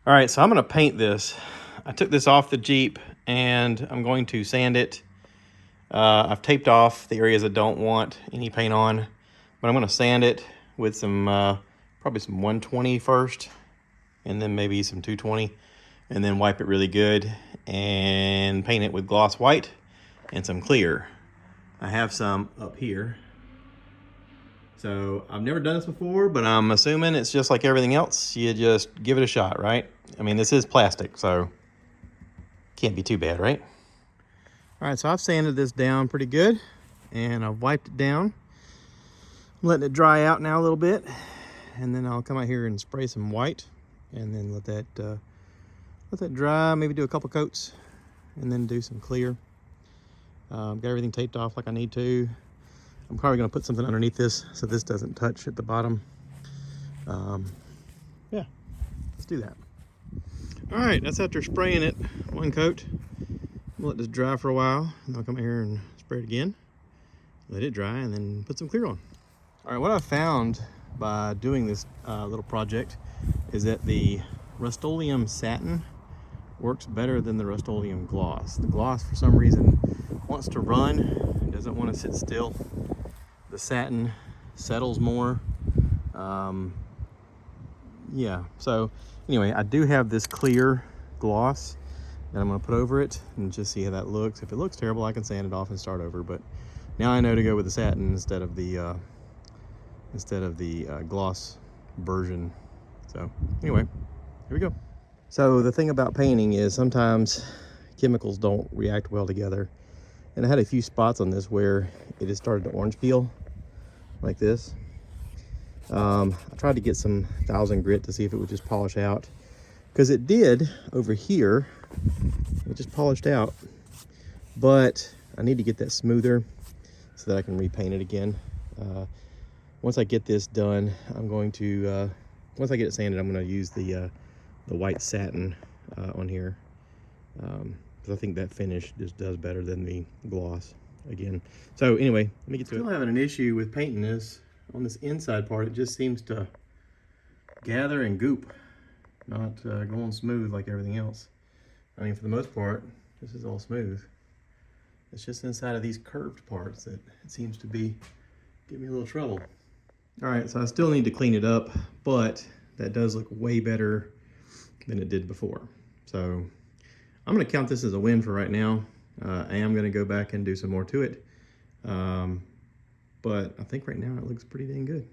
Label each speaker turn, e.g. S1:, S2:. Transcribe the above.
S1: All right, so I'm gonna paint this. I took this off the Jeep and I'm going to sand it. I've taped off the areas I don't want any paint on, but I'm gonna sand it with some, probably some 120 first, and then maybe some 220, and then wipe it really good and paint it with gloss white and some clear. I have some up here. So I've never done this before, but I'm assuming it's just like everything else. You just give it a shot, right? I mean, this is plastic, so can't be too bad, right? All right, so I've sanded this down pretty good and I've wiped it down. I'm letting it dry out now a little bit, and then I'll come out here and spray some white and then let that dry, maybe do a couple coats and then do some clear. Got everything taped off like I need to. I'm probably gonna put something underneath this so this doesn't touch at the bottom. Yeah, let's do that. All right, that's after spraying it one coat. We'll let this dry for a while, and I'll come here and spray it again. Let it dry, and then put some clear on. All right, what I found by doing this little project is that the Rustoleum satin works better than the Rustoleum gloss. The gloss, for some reason, wants to run, doesn't want to sit still. The satin settles more. Yeah, so anyway, I do have this clear gloss that I'm going to put over it and just see how that looks. If it looks terrible, I can sand it off and start over, but now I know to go with the satin instead of the gloss version. So anyway, here we go. So the thing about painting is sometimes chemicals don't react well together, and I had a few spots on this where it has started to orange peel like this. I tried to get some 1000 grit to see if it would just polish out, because it did over here. It just polished out, but I need to get that smoother so that I can repaint it again. Once I get this done, I'm going to, once I get it sanded, I'm going to use the white satin on here, because I think that finish just does better than the gloss again. So anyway, let me get to it. Still having an issue with painting this. On this inside part, it just seems to gather and goop, not going smooth like everything else. I mean, for the most part, this is all smooth. It's just inside of these curved parts that it seems to be giving me a little trouble. All right, so I still need to clean it up, but that does look way better than it did before. So I'm gonna count this as a win for right now. I am gonna go back and do some more to it. But I think right now it looks pretty dang good.